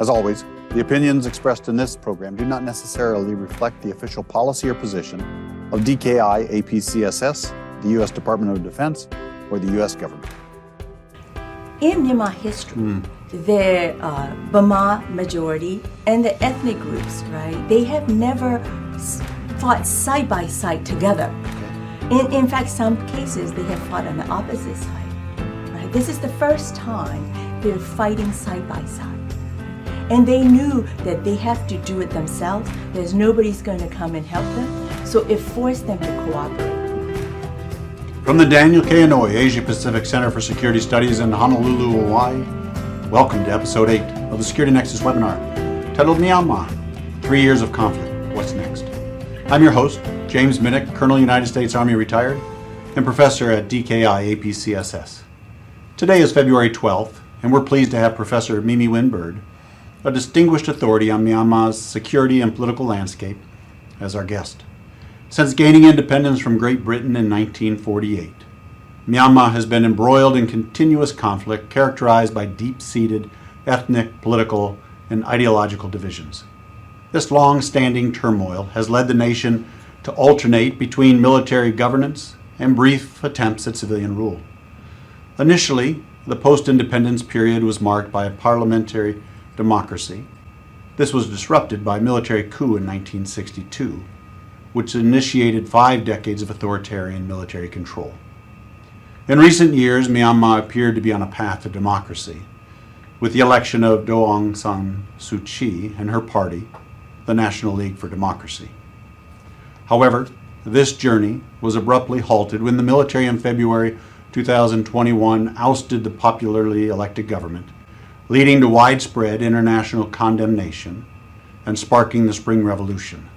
As always, the opinions expressed in this program do not necessarily reflect the official policy or position of DKI APCSS, the U.S. Department of Defense, or the U.S. government. In Myanmar history, the Burma majority and the ethnic groups, right, they have never fought side by side together. In fact, some cases they have fought on the opposite side. Right? This is the first time they're fighting side by side. And they knew that they have to do it themselves. There's nobody's going to come and help them. So it forced them to cooperate. From the Daniel K. Inouye Asia-Pacific Center for Security Studies in Honolulu, Hawaii, welcome to Episode 8 of the Security Nexus webinar, titled Myanmar, 3 Years of Conflict, What's Next? I'm your host, James Minnick, Colonel United States Army retired, and Professor at DKI APCSS. Today is February 12th, and we're pleased to have Professor Miemie Winn Byrd, a distinguished authority on Myanmar's security and political landscape, as our guest. Since gaining independence from Great Britain in 1948, Myanmar has been embroiled in continuous conflict characterized by deep-seated ethnic, political, and ideological divisions. This long-standing turmoil has led the nation to alternate between military governance and brief attempts at civilian rule. Initially, the post-independence period was marked by a parliamentary democracy. This was disrupted by a military coup in 1962, which initiated 5 decades of authoritarian military control. In recent years, Myanmar appeared to be on a path to democracy, with the election of Aung San Suu Kyi and her party, the National League for Democracy. However, this journey was abruptly halted when the military in February 2021 ousted the popularly elected government, leading to widespread international condemnation and sparking the Spring Revolution.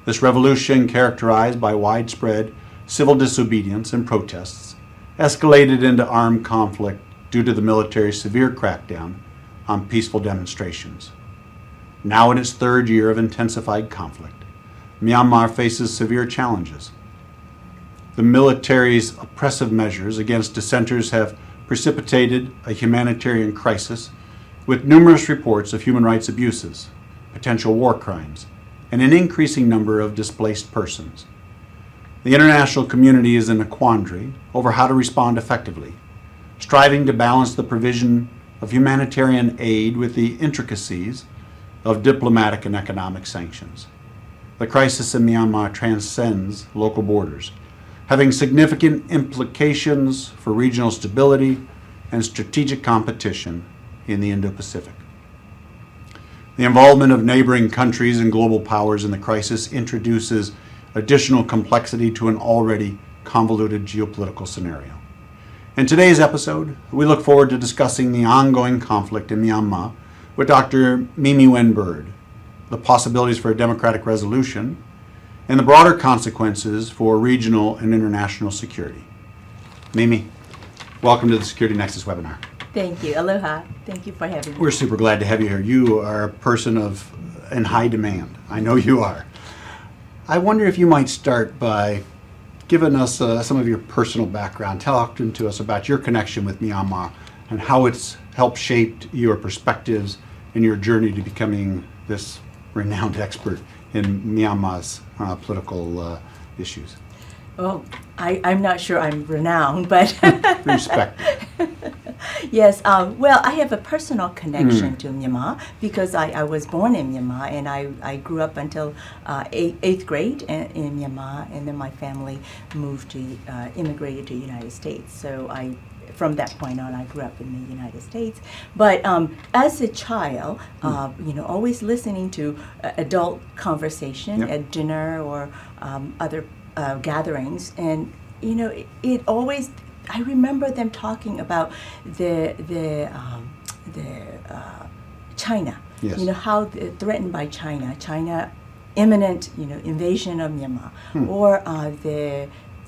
This revolution, characterized by widespread civil disobedience and protests, escalated into armed conflict due to the military's severe crackdown on peaceful demonstrations. Now in its 3rd year of intensified conflict, Myanmar faces severe challenges. The military's oppressive measures against dissenters have precipitated a humanitarian crisis with numerous reports of human rights abuses, potential war crimes, and an increasing number of displaced persons. The international community is in a quandary over how to respond effectively, striving to balance the provision of humanitarian aid with the intricacies of diplomatic and economic sanctions. The crisis in Myanmar transcends local borders, having significant implications for regional stability and strategic competition in the Indo-Pacific. The involvement of neighboring countries and global powers in the crisis introduces additional complexity to an already convoluted geopolitical scenario. In today's episode, we look forward to discussing the ongoing conflict in Myanmar with Dr. Miemie Winn Byrd, the possibilities for a democratic resolution, and the broader consequences for regional and international security. Miemie, welcome to the Security Nexus webinar. Thank you. Aloha. Thank you for having me. We're super glad to have you here. You are a person in high demand. I know you are. I wonder if you might start by giving us some of your personal background. Talking to us about your connection with Myanmar and how it's helped shape your perspectives in your journey to becoming this renowned expert in Myanmar's political issues. Well, I'm not sure I'm renowned, but Respect. Yes, well, I have a personal connection to Myanmar because I was born in Myanmar and I grew up until 8th grade in Myanmar, and then my family immigrated to the United States. So from that point on, I grew up in the United States. But as a child, always listening to adult conversation at dinner or other gatherings, and it always. I remember them talking about the China. Yes. How threatened by China imminent invasion of Myanmar, or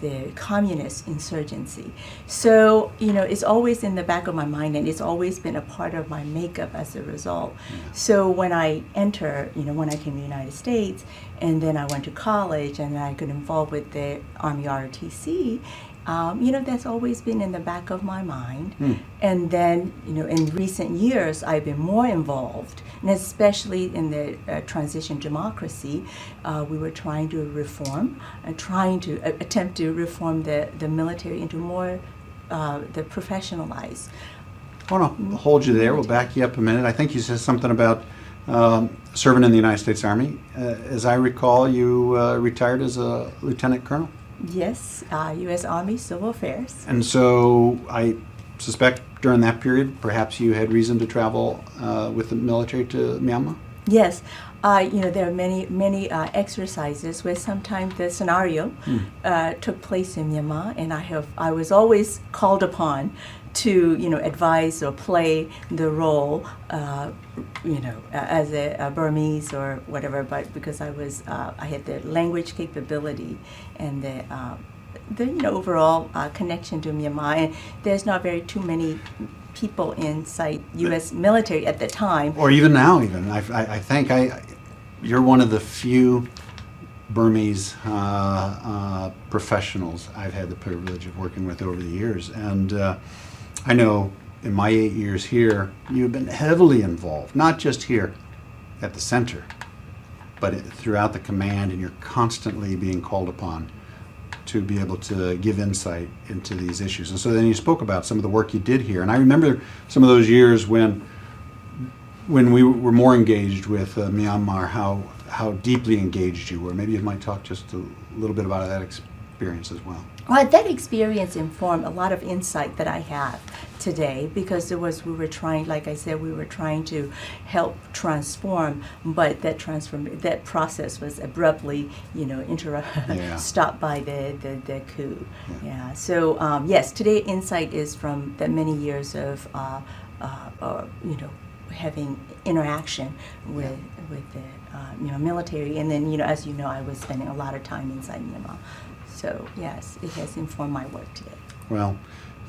the communist insurgency. So it's always in the back of my mind, and it's always been a part of my makeup as a result. Yeah. So when I came to the United States, and then I went to college, and I got involved with the Army ROTC. That's always been in the back of my mind. And then, in recent years, I've been more involved, and especially in the transition democracy, we were trying to reform and trying to attempt to reform the military into more the professionalized. I want to hold you there. We'll back you up a minute. I think you said something about serving in the United States Army. As I recall, you retired as a lieutenant colonel? Yes, U.S. Army Civil Affairs. And so I suspect during that period, perhaps you had reason to travel with the military to Myanmar? Yes. There are many exercises where sometimes the scenario took place in Myanmar, and I was always called upon to advise or play the role as a Burmese or whatever, but because I had the language capability and the overall connection to Myanmar, and there's not too many people inside U.S. military at the time, or even now. I think you're one of the few Burmese professionals I've had the privilege of working with over the years, and I know in my 8 years here, you've been heavily involved, not just here at the center, but throughout the command, and you're constantly being called upon to be able to give insight into these issues. And so then you spoke about some of the work you did here, and I remember some of those years when we were more engaged with Myanmar, how deeply engaged you were. Maybe you might talk just a little bit about that experience as well. Well, that experience informed a lot of insight that I have today, because we were trying to help transform, but that process was abruptly, stopped by the coup. Yeah. So yes, today insight is from the many years of having interaction with the military, and then as you know, I was spending a lot of time inside Myanmar. So yes, it has informed my work today. Well,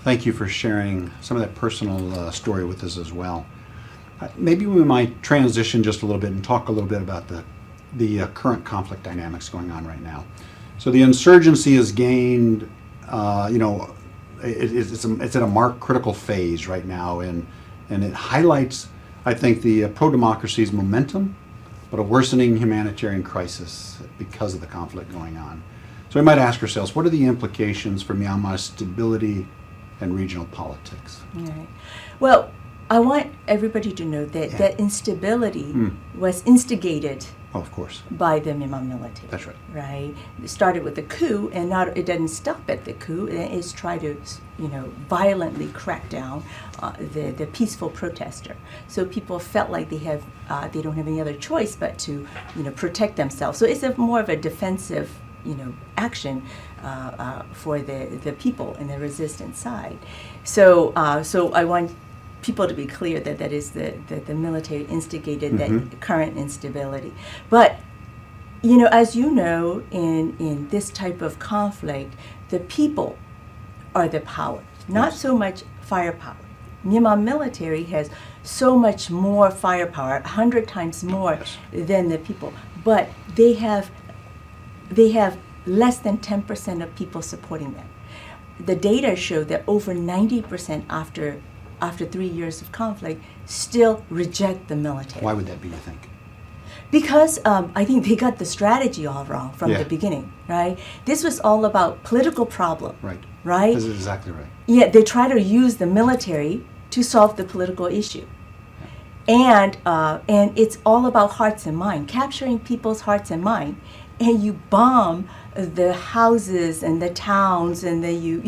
thank you for sharing some of that personal story with us as well. Maybe we might transition just a little bit and talk a little bit about the current conflict dynamics going on right now. So the insurgency has gained, it's at a marked critical phase right now, and it highlights, I think, the pro-democracy's momentum, but a worsening humanitarian crisis because of the conflict going on. So we might ask ourselves, what are the implications for Myanmar's stability and regional politics? Right. Well, I want everybody to know that instability was instigated of course, by the Myanmar military. That's right. Right. It started with the coup, and it didn't stop at the coup. It's tried to, violently crack down the peaceful protester. So people felt like they don't have any other choice but to, protect themselves. So it's more of a defensive, action for the people in the resistance side. So I want people to be clear that is the military instigated that current instability. But as you know, in this type of conflict, the people are the power, not so much firepower. Myanmar military has so much more firepower, 100 times more than the people, but they have less than 10% of people supporting them. The data show that over 90% after 3 years of conflict still reject the military. Why would that be, you think? Because I think they got the strategy all wrong from the beginning, right? This was all about political problem. Right? This is exactly right. Yeah, they try to use the military to solve the political issue. And it's all about hearts and mind, capturing people's hearts and mind. And you bomb the houses and the towns, and then you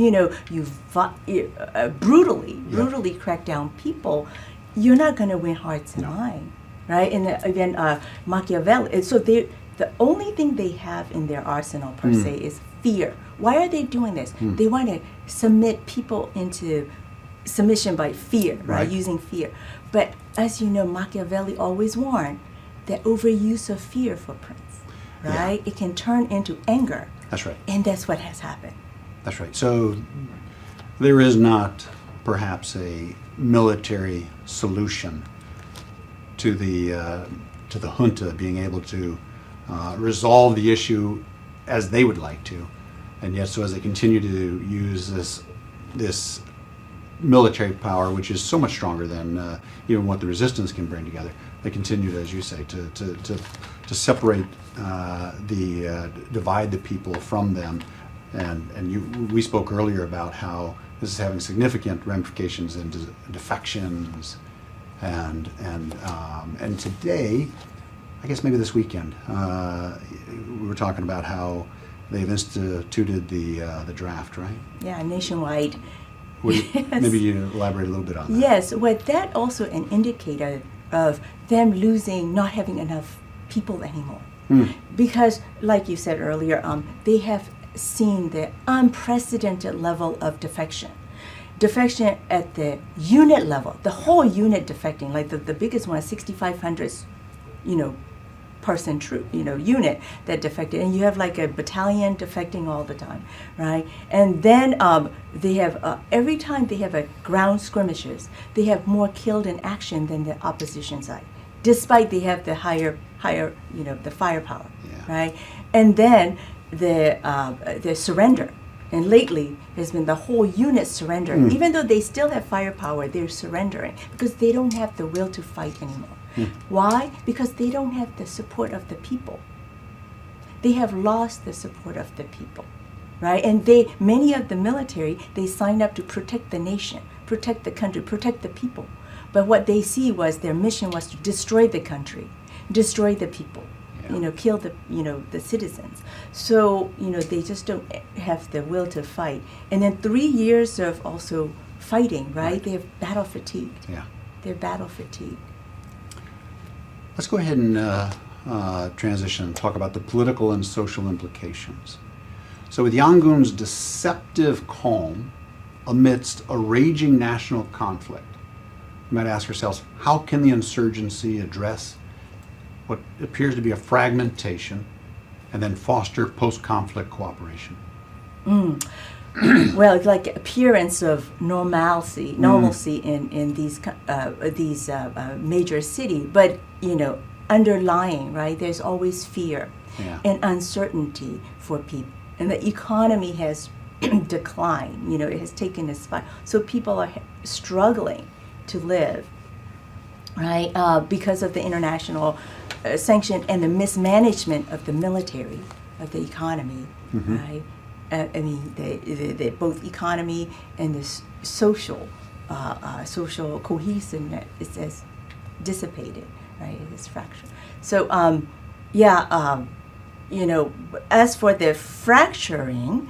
brutally crack down people. You're not going to win hearts and mind, right? And again, Machiavelli. So the only thing they have in their arsenal per se is fear. Why are they doing this? They want to submit people into submission by fear, right? Using fear. But as you know, Machiavelli always warned that overuse of fear for Prince. Right? It can turn into anger. That's right. And that's what has happened. That's right. So there is not perhaps a military solution to the junta being able to resolve the issue as they would like to. And yet, so as they continue to use this military power, which is so much stronger than even what the resistance can bring together, they continue to, as you say, to separate divide the people from them. And we spoke earlier about how this is having significant ramifications into defections, and today, I guess maybe this weekend, we were talking about how they've instituted the draft, right? Yeah, nationwide. Yes. Maybe you elaborate a little bit on that. Yes, well, that also an indicator of them losing, not having enough people anymore. Because, like you said earlier, they have seen the unprecedented level of defection. Defection at the unit level, the whole unit defecting, like the biggest one, 6,500, person troop, unit that defected, and you have like a battalion defecting all the time, right? And then they have every time they have a ground skirmishes, they have more killed in action than the opposition side, despite they have the higher, the firepower, right? And then the surrender. And lately, has been the whole unit surrendering. Even though they still have firepower, they're surrendering because they don't have the will to fight anymore. Why? Because they don't have the support of the people. They have lost the support of the people, right? And many of the military, they signed up to protect the nation, protect the country, protect the people. But what they see was their mission was to destroy the country, destroy the people. Kill the citizens. So, they just don't have the will to fight. And then 3 years of also fighting, right? They're battle fatigued. Yeah. They're battle fatigued. Let's go ahead and transition and talk about the political and social implications. So with Yangon's deceptive calm amidst a raging national conflict, we might ask ourselves, how can the insurgency address what appears to be a fragmentation and then foster post-conflict cooperation? Well, it's like appearance of normalcy in these major city, but underlying, right? There's always fear and uncertainty for people, and the economy has declined. It has taken a spike, so people are struggling to live, right? Because of the international sanction and the mismanagement of the military, of the economy, right? The both economy and the social cohesiveness is dissipated, right? It is fractured. So, as for the fracturing,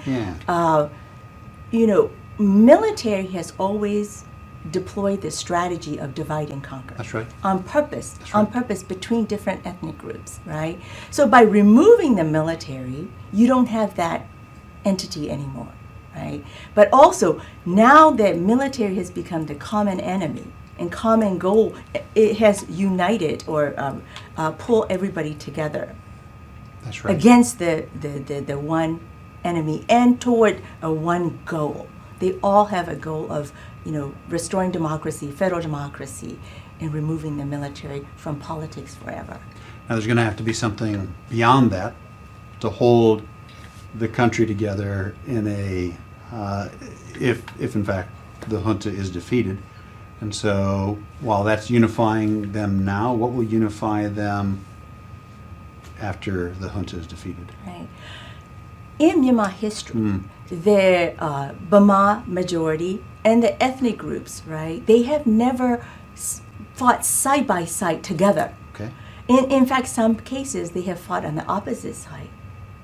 military has always deployed the strategy of divide and conquer. That's right. On purpose. That's right. On purpose between different ethnic groups, right? So by removing the military, you don't have that entity anymore, right? But also, now that military has become the common enemy and common goal, it has united or pull everybody together. That's right. Against the one enemy and toward a one goal. They all have a goal of restoring democracy, federal democracy, and removing the military from politics forever. Now there's going to have to be something beyond that to hold the country together in a, if in fact the junta is defeated. And so while that's unifying them now, what will unify them after the junta is defeated? Right. In Myanmar history, the Burma majority and the ethnic groups, right, they have never fought side by side together. Okay. In fact, some cases they have fought on the opposite side,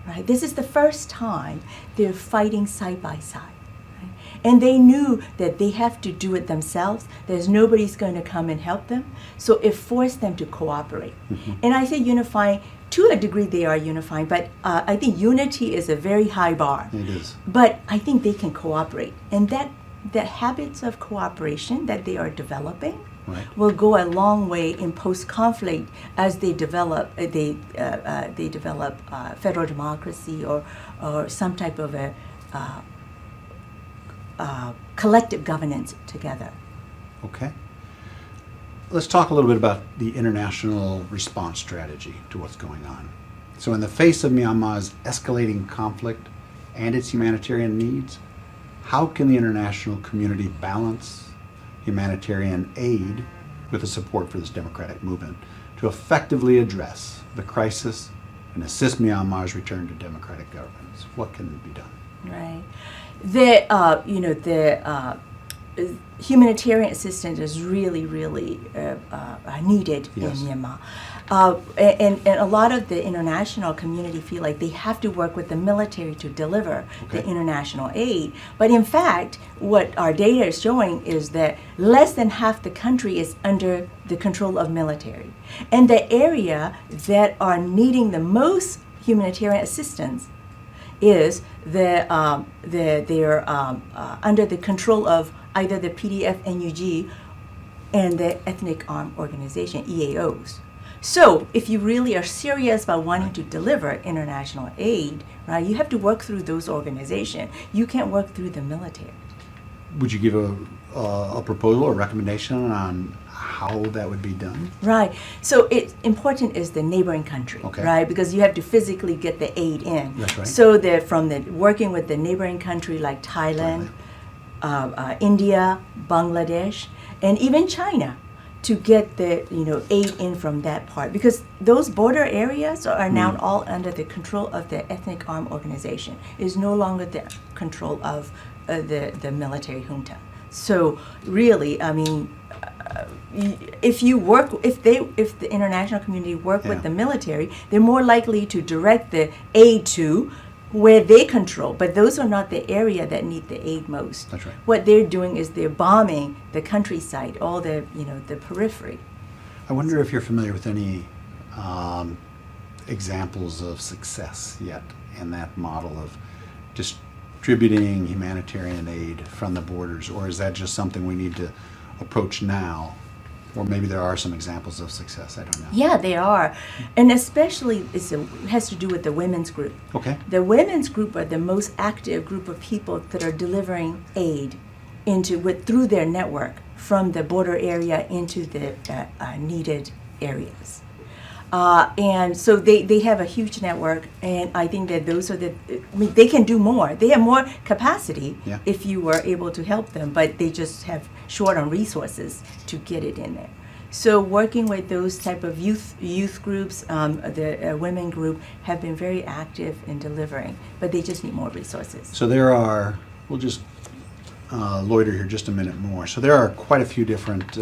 right? This is the first time they're fighting side by side. Right? And they knew that they have to do it themselves. There's nobody's going to come and help them. So it forced them to cooperate. And I say unifying, to a degree they are unifying, but I think unity is a very high bar. It is. But I think they can cooperate. And that the habits of cooperation that they are developing will go a long way in post-conflict as they develop federal democracy or some type of a collective governance together. Okay. Let's talk a little bit about the international response strategy to what's going on. So in the face of Myanmar's escalating conflict and its humanitarian needs, how can the international community balance humanitarian aid with the support for this democratic movement to effectively address the crisis and assist Myanmar's return to democratic governance? What can be done? Right. The humanitarian assistance is really, really needed Yes. in Myanmar. And a lot of the international community feel like they have to work with the military to deliver Okay. the international aid. But in fact, what our data is showing is that less than half the country is under the control of military. And the area that are needing the most humanitarian assistance is they're under the control of either the PDF NUG and the Ethnic Armed Organization, EAOs. So if you really are serious about wanting to deliver international aid, right, you have to work through those organizations. You can't work through the military. Would you give a proposal or recommendation on how that would be done? Right. So it's important is the neighboring country, Okay. right? Because you have to physically get the aid in. That's right. So from the working with the neighboring country like Thailand, India, Bangladesh, and even China, to get the aid in from that part, because those border areas are now all under the control of the Ethnic Armed Organization. It is no longer the control of the military junta. So really, I mean, if the international community work Yeah. with the military, they're more likely to direct the aid to where they control, but those are not the area that need the aid most. That's right. What they're doing is they're bombing the countryside, all the the periphery. I wonder if you're familiar with any examples of success yet in that model of distributing humanitarian aid from the borders, or is that just something we need to approach now? Or maybe there are some examples of success, I don't know. Yeah, they are. And especially it has to do with the women's group. Okay. The women's group are the most active group of people that are delivering aid through their network from the border area into the needed areas. And so they have a huge network, and I think that they can do more. They have more capacity Yeah. if you were able to help them, but they just have short on resources to get it in there. So working with those type of youth groups, the women group have been very active in delivering, but they just need more resources. So we'll just loiter here just a minute more. So there are quite a few different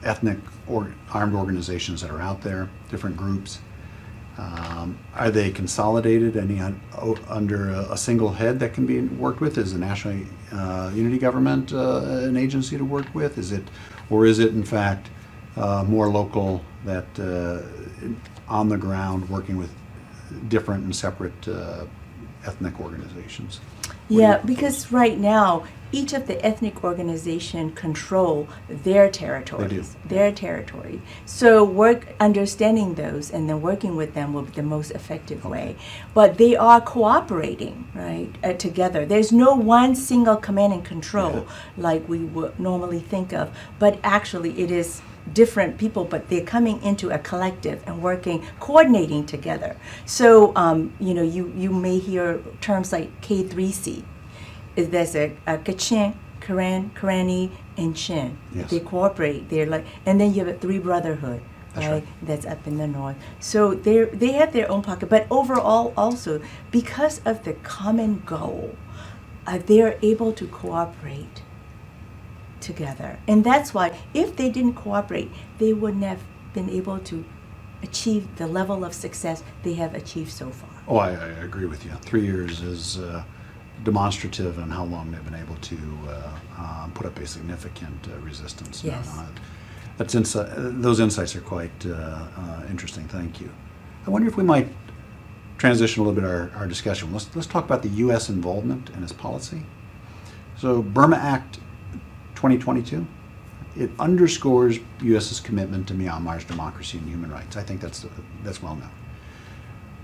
ethnic or armed organizations that are out there, different groups. Are they consolidated under a single head that can be worked with? Is the National Unity Government an agency to work with? Is it in fact more local, that on the ground working with different and separate ethnic organizations? Yeah, because right now, each of the ethnic organization control their territories. They do. Their territory. So understanding those and then working with them will be the most effective way. But they are cooperating, right, together. There's no one single command and control like we would normally think of, but actually it is different people, but they're coming into a collective and coordinating together. So, you may hear terms like K3C. There's a Kachin, Karen, Karani, and Chin. Yes. They cooperate. They're like, and then you have a Three Brotherhood, That's right? right. That's up in the north. So they have their own pocket, but overall also because of the common goal, they are able to cooperate together. And that's why if they didn't cooperate, they wouldn't have been able to achieve the level of success they have achieved so far. Oh, I agree with you. 3 years is demonstrative on how long they've been able to put up a significant resistance. Yes. Those insights are quite interesting. Thank you. I wonder if we might transition a little bit our discussion. Let's talk about the U.S. involvement and its policy. So Burma Act 2022, it underscores U.S.'s commitment to Myanmar's democracy and human rights. I think that's well known.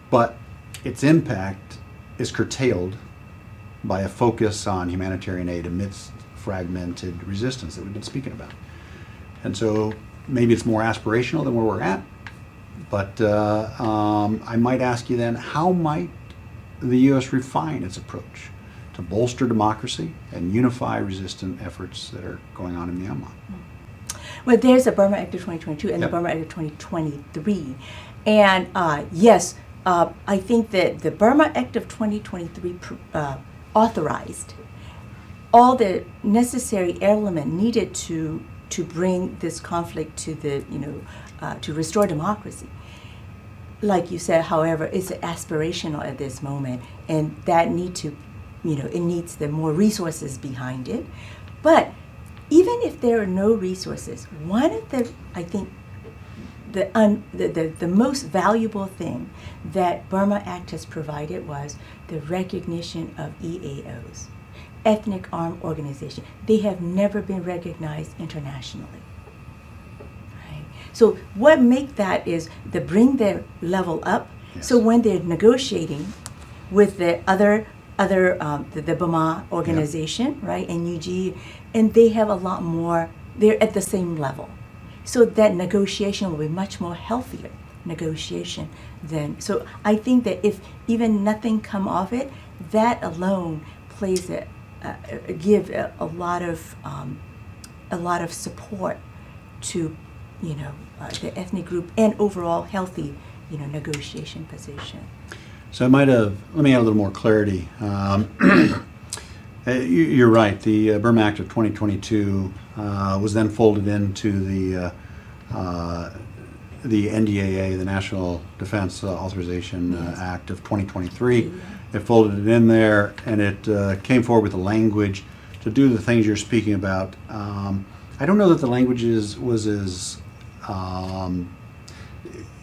But its impact is curtailed by a focus on humanitarian aid amidst fragmented resistance that we've been speaking about. And so maybe it's more aspirational than where we're at, but I might ask you then, how might the U.S. refine its approach to bolster democracy and unify resistant efforts that are going on in Myanmar? Well, there's the Burma Act of 2022 and Yep. the Burma Act of 2023. And yes, I think that the Burma Act of 2023 authorized all the necessary element needed to bring this conflict to the, to restore democracy. Like you said, however, it's aspirational at this moment, and that it needs the more resources behind it. But even if there are no resources, one of the, I think, the most valuable thing that Burma Act has provided was the recognition of EAOs, ethnic armed organization. They have never been recognized internationally. Right? So what make that is to bring their level up. Yes. So when they're negotiating with the the Burma organization, right, and UG, and they have a lot more, they're at the same level. So that negotiation will be much more healthier negotiation than, so I think that if even nothing come of it, that alone plays give a lot of support to, the ethnic group and overall healthy, negotiation position. So let me add a little more clarity. You're right. The Burma Act of 2022 was then folded into the NDAA, the National Defense Authorization Act of 2023. It folded it in there, and it came forward with the language to do the things you're speaking about. I don't know that the language was as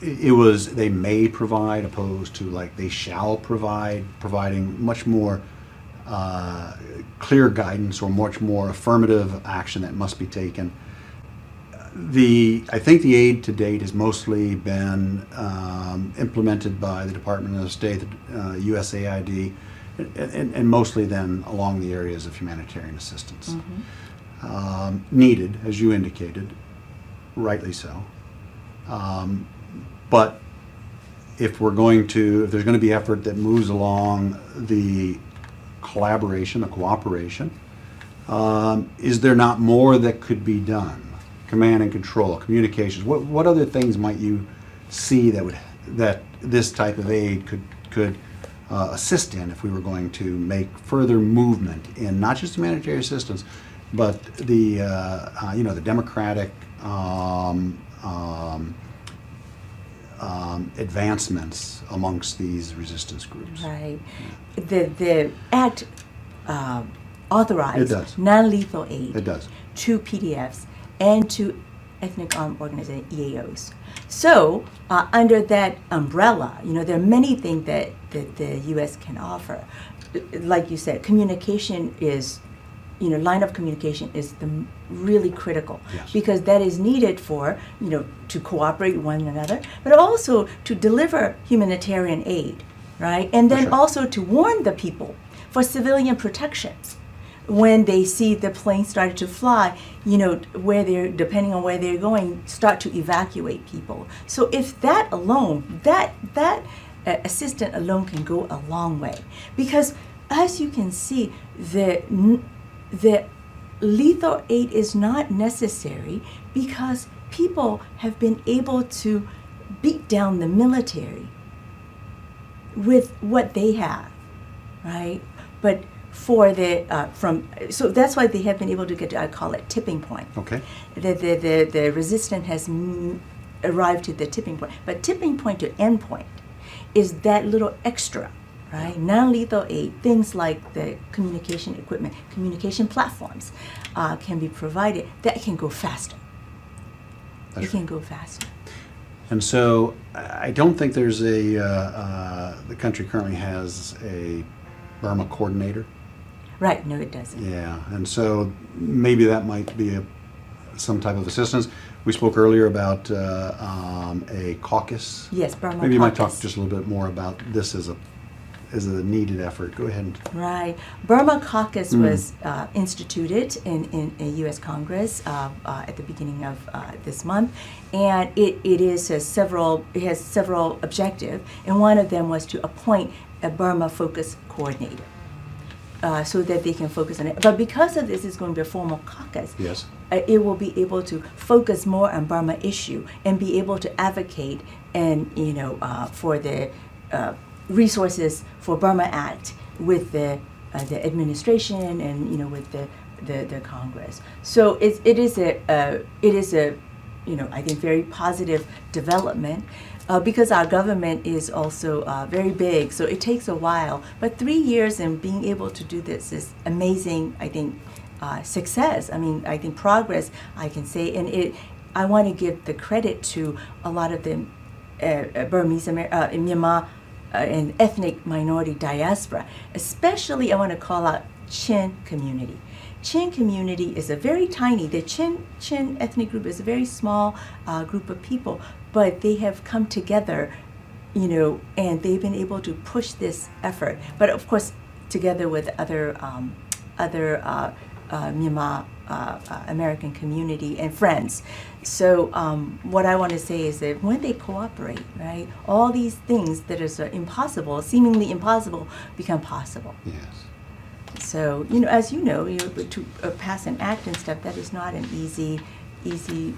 it was they may provide opposed to like they shall provide, providing much more clear guidance or much more affirmative action that must be taken. I think the aid to date has mostly been implemented by the Department of State, USAID, and mostly then along the areas of humanitarian assistance. Needed, as you indicated, rightly so. But if there's going to be effort that moves along the collaboration, the cooperation, is there not more that could be done? Command and control, communications. What other things might you see that this type of aid could assist in if we were going to make further movement in not just humanitarian assistance, but the the democratic advancements amongst these resistance groups? Right. The Act authorized It does. non-lethal aid It does. to PDFs and to ethnic armed organizations, EAOs. So under that umbrella, there are many things that the U.S. can offer. Like you said, communication is, line of communication is really critical. Yes. Because that is needed for, to cooperate with one another, but also to deliver humanitarian aid, right? And then That's right. also to warn the people for civilian protection. When they see the plane started to fly, depending on where they're going, start to evacuate people. So if that alone, that assistance alone can go a long way. Because as you can see, the lethal aid is not necessary because people have been able to beat down the military with what they have, right? But for so that's why they have been able to get to, I call it tipping point. Okay. The resistance has arrived to the tipping point. But tipping point to end point is that little extra, right? Non-lethal aid, things like the communication equipment, communication platforms can be provided that can go faster. That's It can go faster. And so I don't think there's the country currently has a Burma coordinator. Right, no it doesn't. Yeah, and so maybe that might be some type of assistance. We spoke earlier about a caucus. Yes, Burma Maybe you might caucus. talk just a little bit more about this as a needed effort. Go ahead. Right. Burma caucus was instituted in U.S. Congress at the beginning of this month, and it has several objectives, and one of them was to appoint a Burma Focus Coordinator. So that they can focus on it. But because of this, it's going to be a formal caucus. Yes. It will be able to focus more on Burma issue and be able to advocate and for the resources for Burma Act with the administration and with the Congress. So it is a I think very positive development. Because our government is also very big, so it takes a while. But 3 years and being able to do this is amazing, I think, success. I mean, I think progress, I can say. And I want to give the credit to a lot of the Burmese, Myanmar, and ethnic minority diaspora. Especially, I want to call out Chin community. Chin community is a very tiny, the Chin ethnic group is a very small group of people, but they have come together, and they've been able to push this effort. But of course, together with other Myanmar American community and friends. So what I want to say is that when they cooperate, right, all these things that are impossible, seemingly impossible, become possible. Yes. So, as you know, to pass an act and stuff, that is not an easy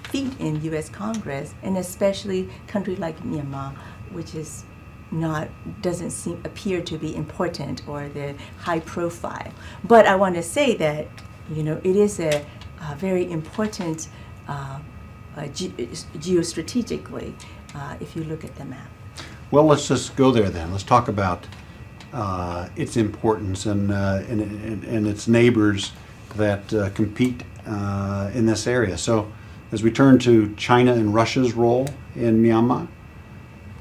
feat in U.S. Congress, and especially a country like Myanmar, which is doesn't appear to be important or the high profile. But I want to say that, it is a very important geostrategically if you look at the map. Well, let's just go there then. Let's talk about its importance and its neighbors that compete in this area. So as we turn to China and Russia's role in Myanmar,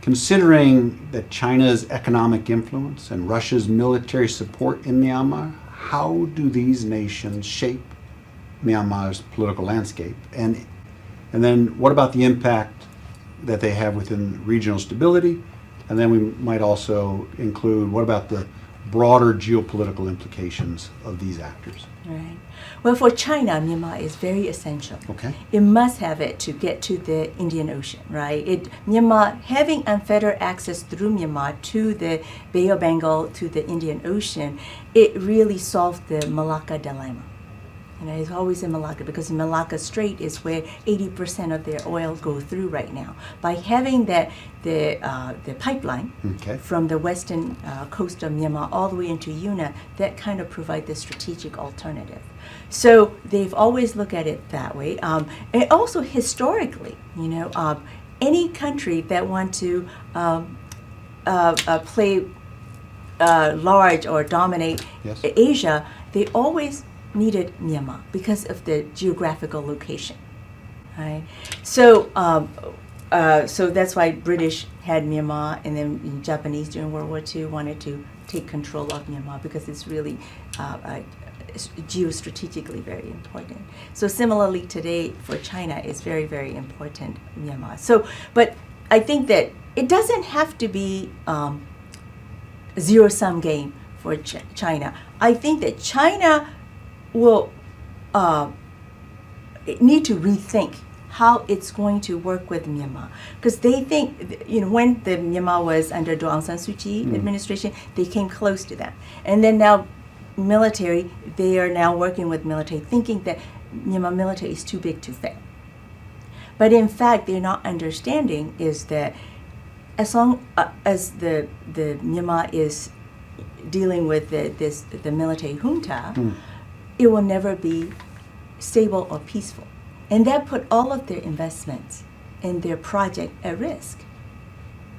considering that China's economic influence and Russia's military support in Myanmar, how do these nations shape Myanmar's political landscape? And then what about the impact that they have within regional stability? And then we might also include, what about the broader geopolitical implications of these actors? Right. Well, for China, Myanmar is very essential. Okay. It must have it to get to the Indian Ocean, right? Myanmar, having unfettered access through Myanmar to the Bay of Bengal, to the Indian Ocean, it really solved the Malacca dilemma. It's always in Malacca because Malacca Strait is where 80% of their oil goes through right now. By having the pipeline from the western coast of Myanmar all the way into Yunnan, that kind of provides the strategic alternative. So they've always looked at it that way. And also historically, any country that want to play large or dominate Asia, they always needed Myanmar because of the geographical location, right? So, so that's why British had Myanmar, and then Japanese during World War II wanted to take control of Myanmar because it's really geostrategically very important. So similarly today for China, it's very, very important, Myanmar. So, but I think that it doesn't have to be a zero-sum game for China. I think that China will need to rethink how it's going to work with Myanmar, because they think, when the Myanmar was under Aung San Suu Kyi administration, they came close to them, and then now military, they are now working with military, thinking that Myanmar military is too big to fail. But in fact, they're not understanding is that as long as the Myanmar is dealing with the military junta, it will never be stable or peaceful. And that put all of their investments in their project at risk,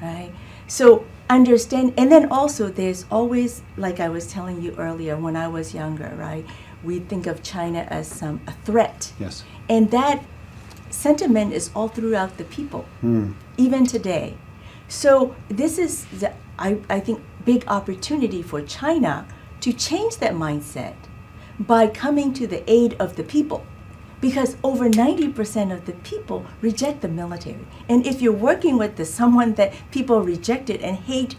right? So understand, and then also there's always, like I was telling you earlier, when I was younger, right? We think of China as a threat. Yes. And that sentiment is all throughout the people, even today. So this is, I think, big opportunity for China to change that mindset by coming to the aid of the people, because over 90% of the people reject the military. And if you're working with someone that people rejected and hate,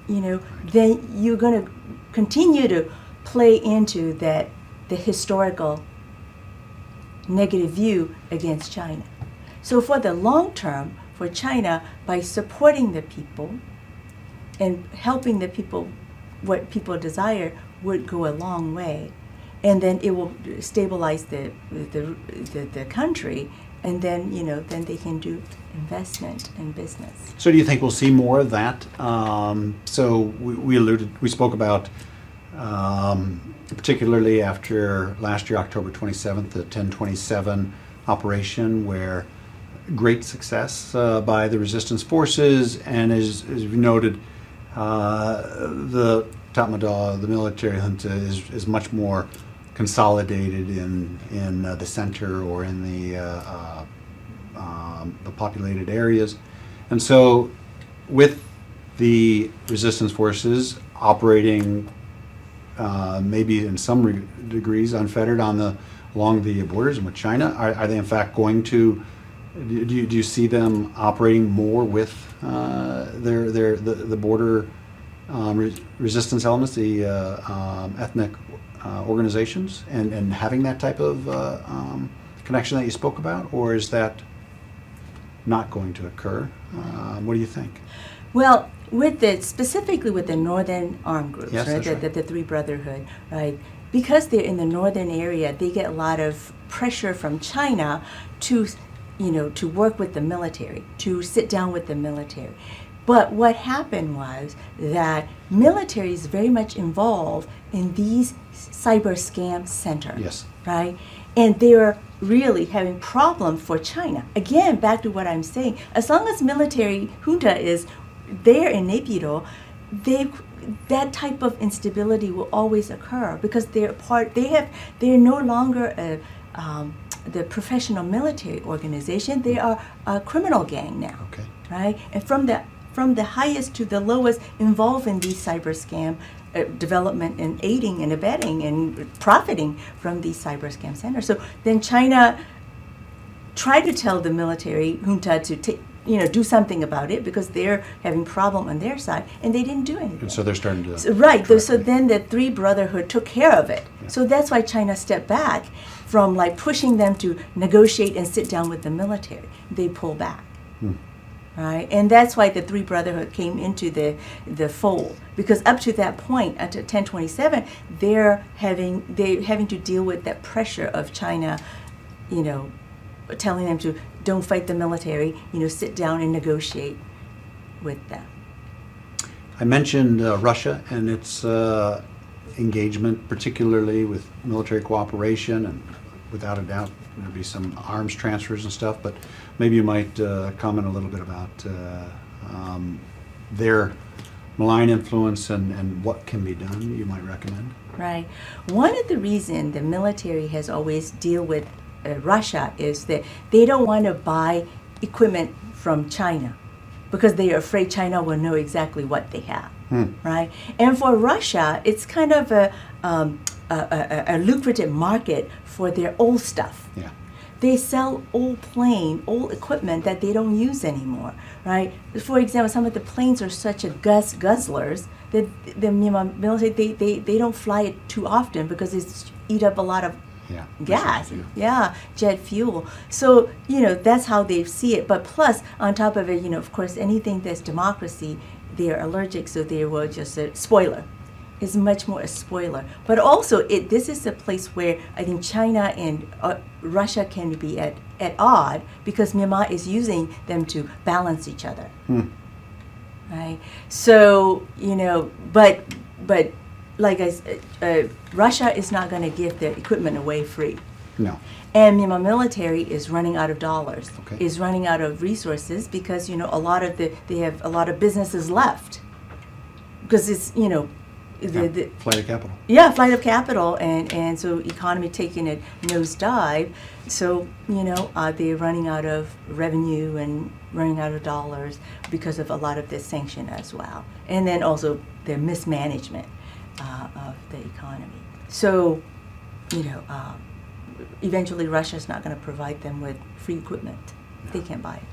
then you're going to continue to play into the historical negative view against China. So for the long term, for China, by supporting the people and helping the people, what people desire, would go a long way. And then it will stabilize the country, and then, then they can do investment and business. So do you think we'll see more of that? So we spoke about, particularly after last year, October 27th, the 1027 operation, where great success by the resistance forces, and as you noted, the Tatmadaw, the military junta, is much more consolidated in the center or in the populated areas. And so with the resistance forces operating maybe in some degrees unfettered along the borders and with China, are they in fact going to, do you see them operating more with the border resistance elements, the ethnic organizations, and having that type of connection that you spoke about, or is not going to occur? What do you think? Well, specifically with the northern armed groups, yes, right? The Three Brotherhood, right? Because they're in the northern area, they get a lot of pressure from China to work with the military, to sit down with the military. But what happened was that military is very much involved in these cyber scam centers, Yes. right? And they're really having problem for China. Again, back to what I'm saying, as long as military junta is there in Naypyidaw, that type of instability will always occur because they're no longer the professional military organization. They are a criminal gang now, Okay. right? And from the highest to the lowest involved in these cyber scam development and aiding and abetting and profiting from these cyber scam centers. So then China tried to tell the military junta to do something about it because they're having problem on their side, and they didn't do anything. And so they're starting to right. So correctly. then the Three Brotherhood took care of it. Yeah. So that's why China stepped back from pushing them to negotiate and sit down with the military. They pull back. Right, and that's why the Three Brotherhood came into the fold, because up to that point, at 1027, they're having to deal with that pressure of China, telling them to don't fight the military, sit down and negotiate with them. I mentioned Russia and its engagement, particularly with military cooperation, and without a doubt there'll be some arms transfers and stuff, but maybe you might comment a little bit about their malign influence and what can be done, you might recommend. Right. One of the reasons the military has always deal with Russia is that they don't want to buy equipment from China because they are afraid China will know exactly what they have, right? And for Russia, it's kind of a lucrative market for their old stuff. Yeah. They sell old equipment that they don't use anymore, right? For example, some of the planes are such a guzzlers that the Myanmar military, they don't fly it too often because it's eat up a lot of gas, jet fuel. So, that's how they see it. But plus, on top of it, of course, anything that's democracy, they're allergic, so they will just spoiler. Is much more a spoiler. But also, this is a place where I think China and Russia can be at odd because Myanmar is using them to balance each other. Right? So, but like I said, Russia is not going to give their equipment away free. No. And Myanmar military is running out of dollars, Okay. is running out of resources because, they have a lot of businesses left. Because it's, the flight of capital. Yeah, flight of capital, and so economy taking a nosedive. So they're running out of revenue and running out of dollars because of a lot of this sanction as well, and then also the mismanagement of the economy. So eventually Russia's not going to provide them with free equipment. They can't buy it.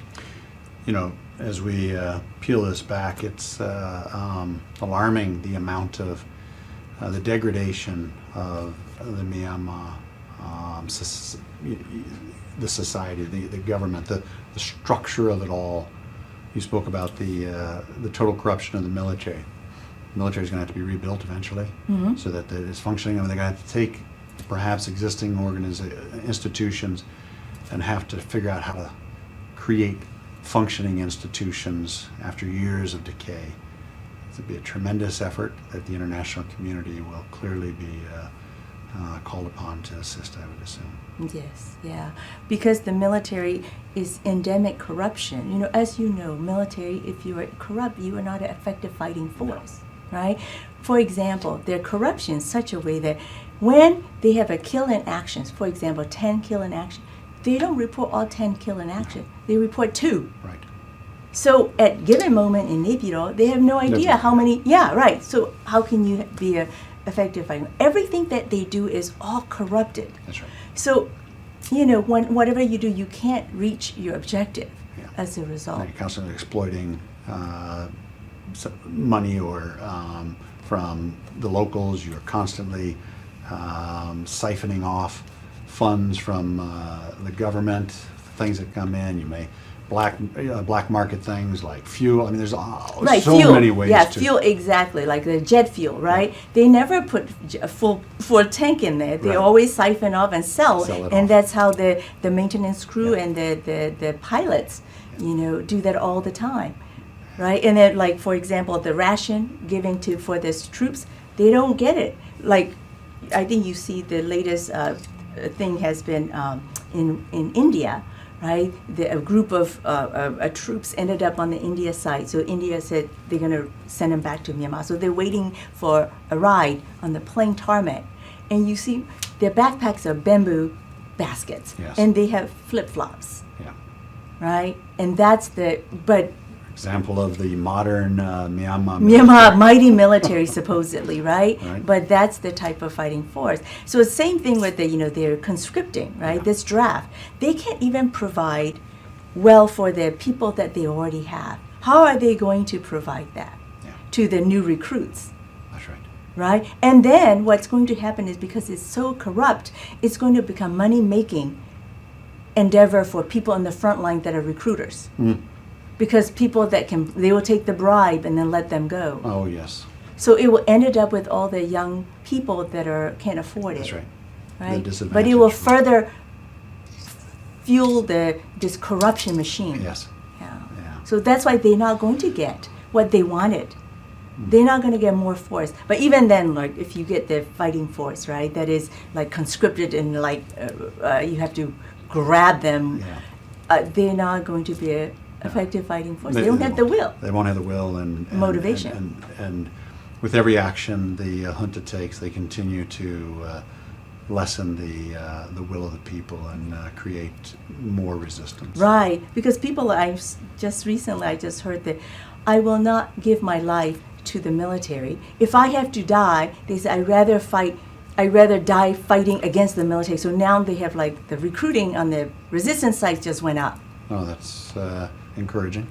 As we peel this back, it's alarming the amount of the degradation of the Myanmar, the society, the government, the structure of it all You spoke about the total corruption of the military. The military is going to have to be rebuilt eventually, so that it's functioning. I mean, they're going to have to take perhaps existing institutions and have to figure out how to create functioning institutions after years of decay. It'll be a tremendous effort that the international community will clearly be called upon to assist, I would assume. Yes, yeah, because the military is endemic corruption. You know, as you know, military, if you are corrupt, you are not an effective fighting force, right? For example, their corruption in such a way that when they have a kill in actions, for example, 10 kill in action, they don't report all 10 kill in action. They report 2. Right. So at given moment in Naypyidaw, they have no idea how many. Yeah, right. So how can you be a effective fighting? Everything that they do is all corrupted. That's right. So, you know, whatever you do, you can't reach your objective as a result. And you're constantly exploiting money or from the locals. You're constantly siphoning off funds from the government, things that come in. You may black market things like fuel. I mean, there's so fuel. many ways to... fuel, exactly, like the jet fuel, right? They never put a full tank in there. They always siphon off and sell it and off. that's how the maintenance crew and the pilots, you know, do that all the time, right? And then, like, for example, the ration given for the troops, they don't get it. Like, I think you see the latest thing has been in India, right? A group of troops ended up on the India side. So India said they're going to send them back to Myanmar. So they're waiting for a ride on the plain tarmac. And you see their backpacks are bamboo baskets. Yes. And they have flip-flops. Yeah. Right? And that's but example of the modern Myanmar mighty military, supposedly, right? Right? But that's the type of fighting force. So same thing with they're conscripting, right? Yeah. This draft, they can't even provide well for the people that they already have. How are they going to provide that to the new recruits? That's right. Right? And then what's going to happen is, because it's so corrupt, it's going to become money-making endeavor for people on the front line that are recruiters. Because people they will take the bribe and then let them go. Oh, yes. So it will end up with all the young people that can't afford it. That's right. Right? The But it will further fuel this corruption machine. Yes. Yeah. Yeah. So that's why they're not going to get what they wanted. They're not going to get more force. But even then, like, if you get the fighting force, right, that is like conscripted and like you have to grab them, they're not going to be a effective fighting force. They don't have the will. They won't have the will and motivation. And with every action the junta takes, they continue to lessen the will of the people and create more resistance. Right, because people, I just heard that I will not give my life to the military. If I have to die, they say I'd rather die fighting against the military. So now they have, like, the recruiting on the resistance side just went up. Oh, that's encouraging.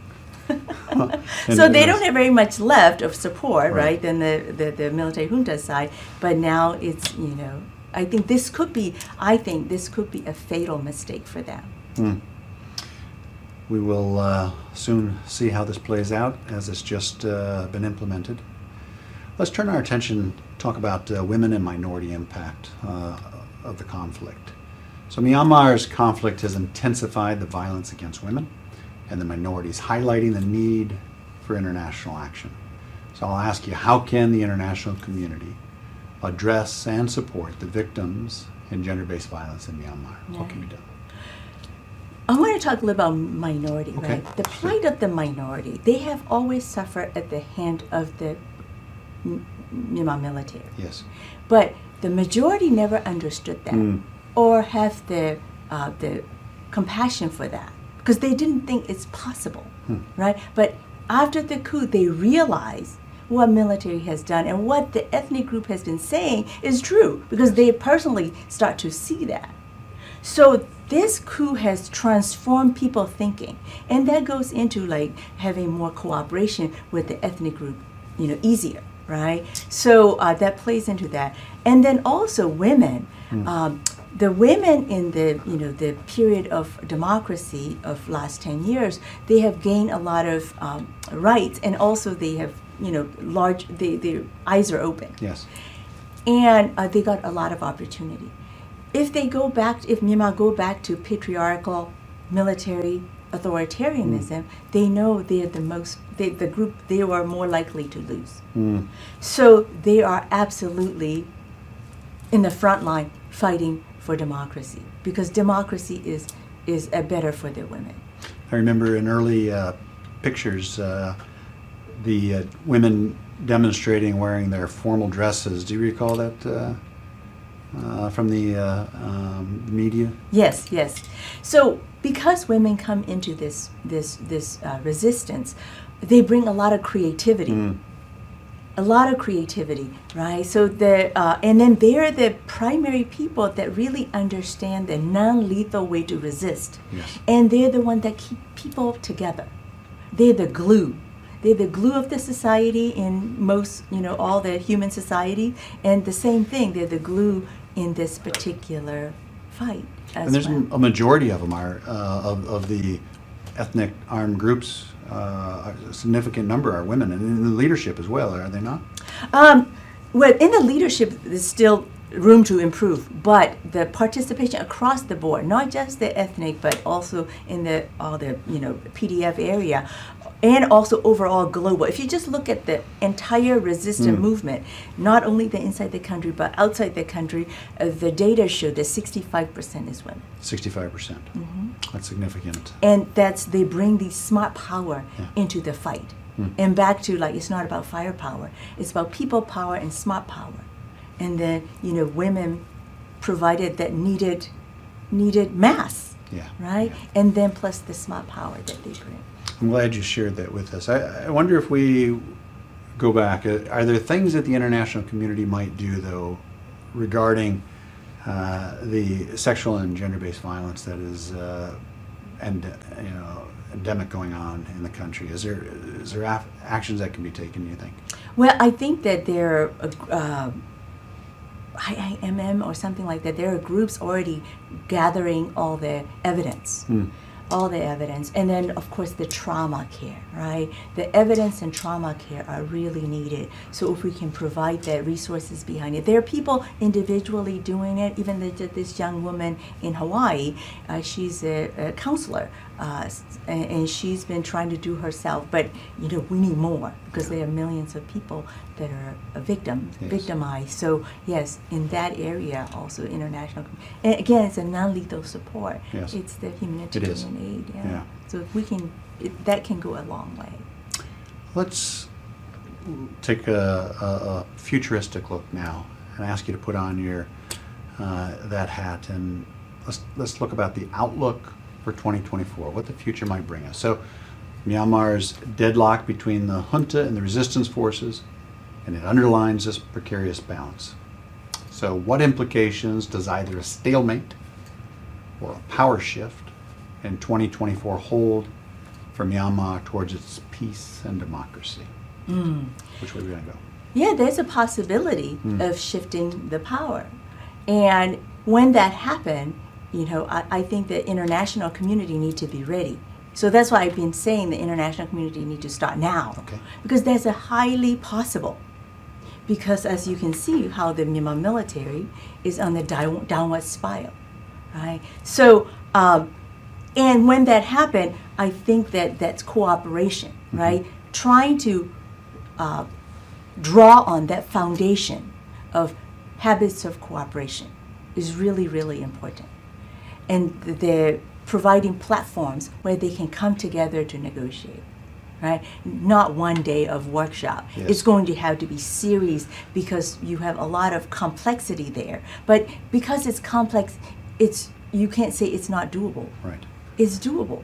So they don't have very much left of support, right, than the military junta side. But now it's, I think this could be a fatal mistake for them. We will soon see how this plays out as it's just been implemented. Let's turn our attention, talk about women and minority impact of the conflict. So Myanmar's conflict has intensified the violence against women and the minorities, highlighting the need for international action. So I'll ask you, how can the international community address and support the victims in gender-based violence in Myanmar? What can be done? I want to talk a little about minority, Okay. right? The plight of the minority. They have always suffered at the hand of the Myanmar military. Yes. But the majority never understood that or have the compassion for that, because they didn't think it's possible, right? But after the coup, they realized what military has done and what the ethnic group has been saying is true, because they personally start to see that. So this coup has transformed people thinking, and that goes into, like, having more cooperation with the ethnic group, easier, right? So that plays into that. And then also women, the women in the period of democracy of last 10 years, they have gained a lot of rights, and also they have their eyes are open. Yes. And they got a lot of opportunity. If Myanmar go back to patriarchal military authoritarianism, they know they're the group they are more likely to lose. So they are absolutely in the front line fighting for democracy, because democracy is better for the women. I remember in early pictures, the women demonstrating wearing their formal dresses. Do you recall that from the media? Yes. So because women come into this resistance, they bring a lot of creativity. A lot of creativity, right? So and then they're the primary people that really understand the non-lethal way to resist. Yes. And they're the one that keep people together. They're the glue. They're the glue of the society in most, all the human society. And the same thing, they're the glue in this particular fight as And there's well. a majority of them are of the ethnic armed groups. A significant number are women, and in the leadership as well, are they not? Well, in the leadership, there's still room to improve, but the participation across the board, not just the ethnic, but also in all the PDF area, and also overall global. If you just look at the entire resistance movement, not only the inside the country but outside the country, the data show that 65% is women. 65%. That's significant. And they bring the smart power into the fight. And back to, it's not about firepower, it's about people power and smart power. And then, women provided that needed mass, right? Yeah. And then plus the smart power that they bring. I'm glad you shared that with us. I wonder if we go back, are there things that the international community might do, though, regarding the sexual and gender-based violence that is endemic going on in the country? Is there actions that can be taken, do you think? Well, I think that there are IIMM or something like that. There are groups already gathering all the evidence. And then, of course, the trauma care, right? The evidence and trauma care are really needed. So if we can provide the resources behind it. There are people individually doing it. Even this young woman in Hawaii, she's a counselor, and she's been trying to do herself. But, we need more, because there are millions of people that are victimized. So, yes, in that area also international. And again, it's a non-lethal support. Yes. It's the humanitarian aid. Yeah. So if we can, that can go a long way. Let's take a futuristic look now and ask you to put on your that hat, and let's look about the outlook for 2024, what the future might bring us. So Myanmar's deadlock between the junta and the resistance forces, and it underlines this precarious balance. So what implications does either a stalemate or a power shift in 2024 hold for Myanmar towards its peace and democracy? Which way are we going to go? Yeah, there's a possibility of shifting the power. And when that happens, I think the international community need to be ready. So that's why I've been saying the international community need to start now. Okay. Because there's a highly possible. Because as you can see how the Myanmar military is on the downward spiral, right? So, and when that happened, I think that's cooperation, right? Trying to draw on that foundation of habits of cooperation is really, really important. And they're providing platforms where they can come together to negotiate, right? Not one day of workshop. Yes. It's going to have to be series, because you have a lot of complexity there. But because it's complex, you can't say it's not doable. Right. It's doable,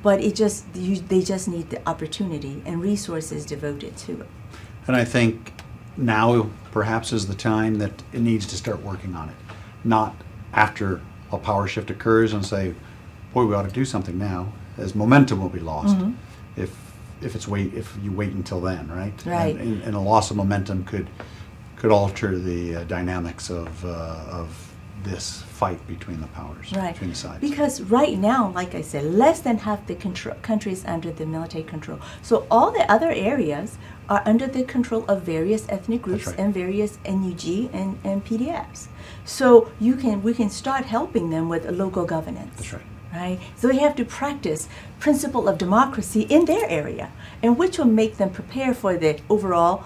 but they just need the opportunity and resources devoted to it. And I think now perhaps is the time that it needs to start working on it, not after a power shift occurs and say, boy, we ought to do something now, as momentum will be lost if you wait until then, right? Right. And a loss of momentum could alter the dynamics of this fight between the powers, Right. between the sides. Because right now, like I said, less than half the countries under the military control. So all the other areas are under the control of various ethnic groups right. and various NUG and PDFs. So we can start helping them with local governance. That's right. Right? So they have to practice principle of democracy in their area, and which will make them prepare for the overall,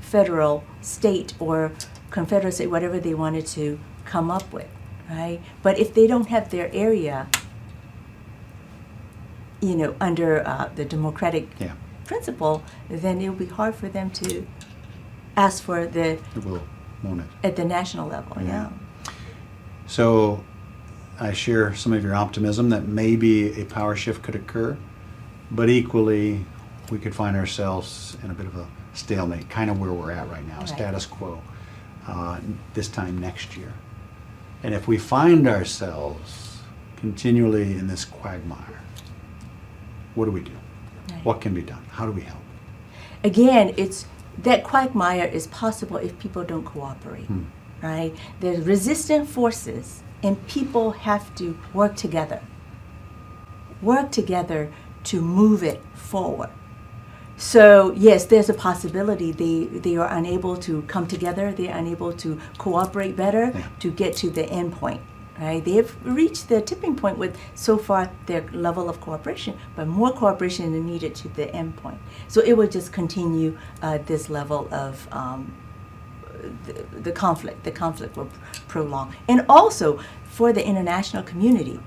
federal, state, or confederacy, whatever they wanted to come up with, right? But if they don't have their area, under the democratic Yeah. principle, then it'll be hard for them to ask for It will, won't it? at the national level. Yeah. So I share some of your optimism that maybe a power shift could occur, but equally we could find ourselves in a bit of a stalemate, kind of where we're at right now, Right. status quo, this time next year. And if we find ourselves continually in this quagmire, what do we do? Right. What can be done? How do we help? Again, it's that quagmire is possible if people don't cooperate, right? There's resistant forces, and people have to work together to move it forward. So yes, there's a possibility they are unable to come together, they're unable to cooperate better to get to the end point, right? They have reached the tipping point with so far their level of cooperation, but more cooperation is needed to the end point. So it will just continue this level of the conflict. The conflict will prolong. And also for the international community,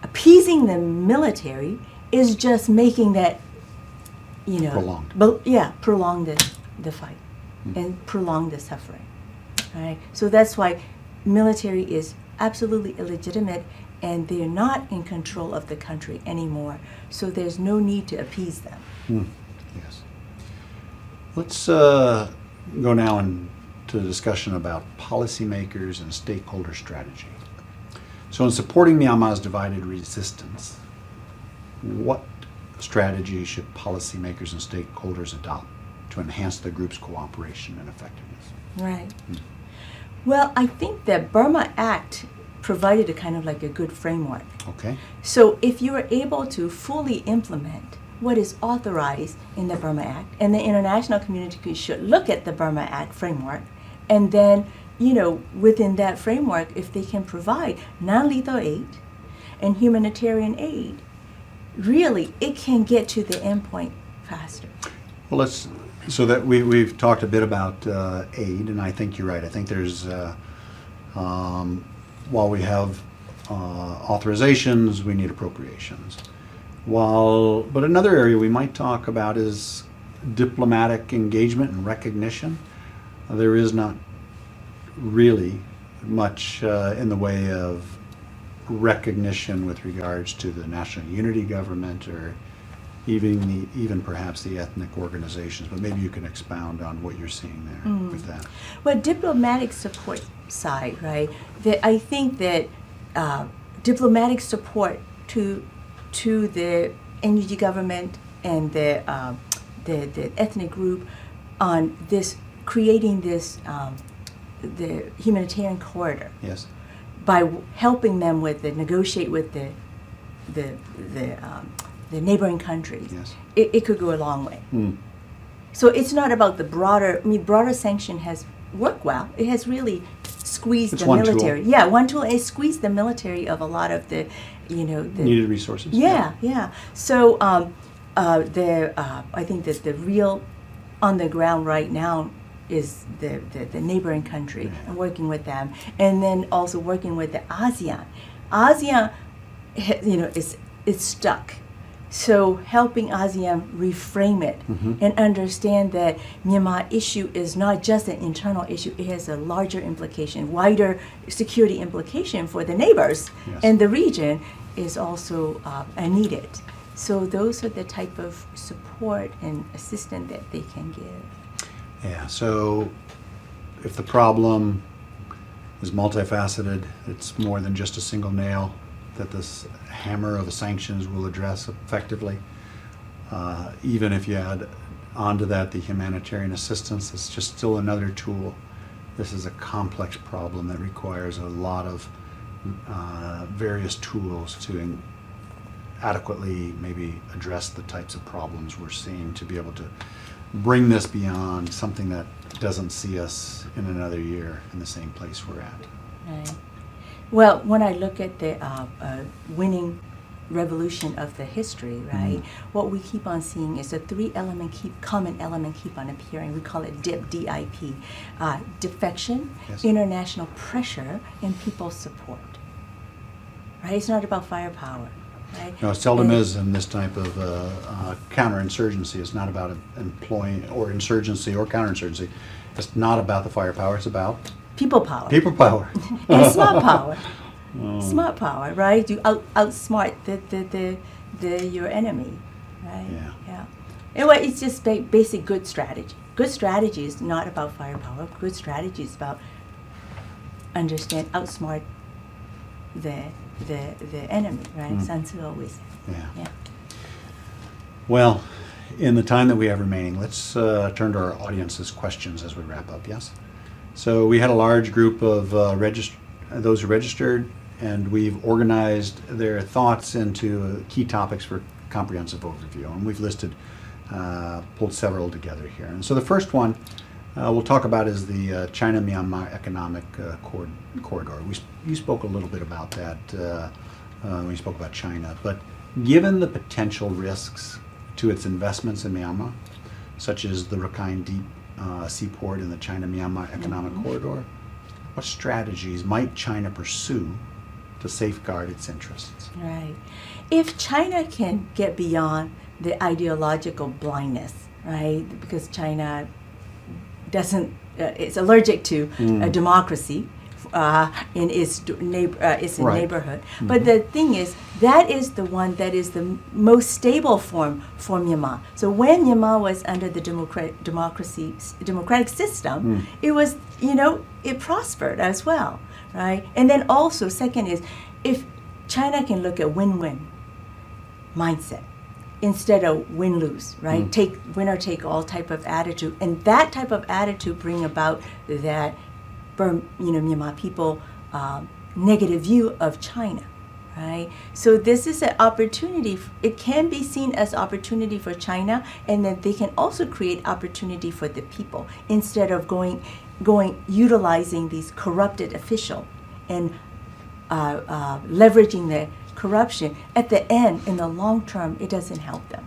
appeasing the military is just making that, Prolonged. prolong the fight and prolong the suffering. Right? So that's why military is absolutely illegitimate, and they're not in control of the country anymore. So there's no need to appease them. Yes. Let's go now into the discussion about policymakers and stakeholder strategy. So in supporting Myanmar's divided resistance, what strategy should policymakers and stakeholders adopt to enhance the group's cooperation and effectiveness? Right. Well, I think that Burma Act provided a kind of like a good framework. Okay. So if you are able to fully implement what is authorized in the Burma Act, and the international community should look at the Burma Act framework, and then, within that framework, if they can provide non-lethal aid and humanitarian aid, really, it can get to the end point faster. Well, so that we've talked a bit about aid, and I think you're right. I think there's, while we have authorizations, we need appropriations. But another area we might talk about is diplomatic engagement and recognition. There is not really much in the way of recognition with regards to the national unity government, or even perhaps the ethnic organizations. But maybe you can expound on what you're seeing there with that. Well, diplomatic support side, right? I think that diplomatic support to the NUG government and the ethnic group on this, creating this the humanitarian corridor. Yes. By helping them negotiate with the neighboring countries, Yes. it could go a long way. So it's not about the broader. Broader sanction has worked well. It has really squeezed It's the one military. tool. Yeah, one tool. It squeezed the military of a lot of the, the Needed resources. Yeah. So I think that the real on the ground right now is the neighboring country and working with them, and then also working with the ASEAN. ASEAN, it's stuck. So helping ASEAN reframe it and understand that Myanmar issue is not just an internal issue, it has a larger implication, wider security implication for the neighbors, and the region is also needed. So those are the type of support and assistance that they can give. Yeah, so if the problem is multifaceted, it's more than just a single nail that this hammer of the sanctions will address effectively. Even if you add onto that the humanitarian assistance, it's just still another tool this is a complex problem that requires a lot of various tools to adequately maybe address the types of problems we're seeing, to be able to bring this beyond something that doesn't see us in another year in the same place we're at. Right. Well, when I look at the winning revolution of the history, right, what we keep on seeing is a common element keep on appearing. We call it DIP, D-I-P, defection, Yes. international pressure, and people support. Right? It's not about firepower. Right? No, it seldom is in this type of counterinsurgency. It's not about employing or insurgency or counterinsurgency. It's not about the firepower. It's about People power. people power. And smart power. Smart power, right? You outsmart your enemy, right? Yeah. Anyway, it's just basic good strategy. Good strategy is not about firepower. Good strategy is about outsmart the enemy, right? Sun Tzu always said. Yeah. Yeah. Well, in the time that we have remaining, let's turn to our audience's questions as we wrap up, yes? So we had a large group of those who registered, and we've organized their thoughts into key topics for comprehensive overview, and we've pulled several together here. And so the first one we'll talk about is the China-Myanmar economic corridor. You spoke a little bit about that when you spoke about China, but given the potential risks to its investments in Myanmar, such as the Rakhine Deep seaport and the China-Myanmar economic corridor, what strategies might China pursue to safeguard its interests? Right. If China can get beyond the ideological blindness, right, because China it's allergic to democracy in its neighborhood. But the thing is, that is the one that is the most stable form for Myanmar. So when Myanmar was under the democratic system, it was, it prospered as well, right? And then also, second is, if China can look at win-win mindset, instead of win-lose, right? Take winner-take-all type of attitude, and that type of attitude bring about that, Myanmar people negative view of China, right? So this is an opportunity. It can be seen as opportunity for China, and then they can also create opportunity for the people instead of utilizing these corrupted officials and leveraging the corruption. At the end, in the long term, it doesn't help them.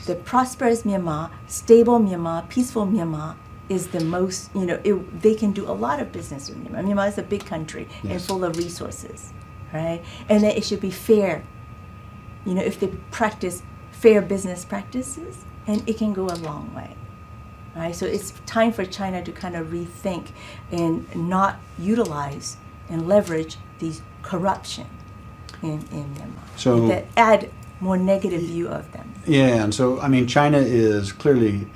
The prosperous Myanmar, stable Myanmar, peaceful Myanmar is the most, they can do a lot of business with Myanmar. Myanmar is a big country and full of resources, right? And then it should be fair. If they practice fair business practices, and it can go a long way, right? So it's time for China to kind of rethink and not utilize and leverage these corruption in Myanmar. So that add more negative view of them. Yeah, and so China is clearly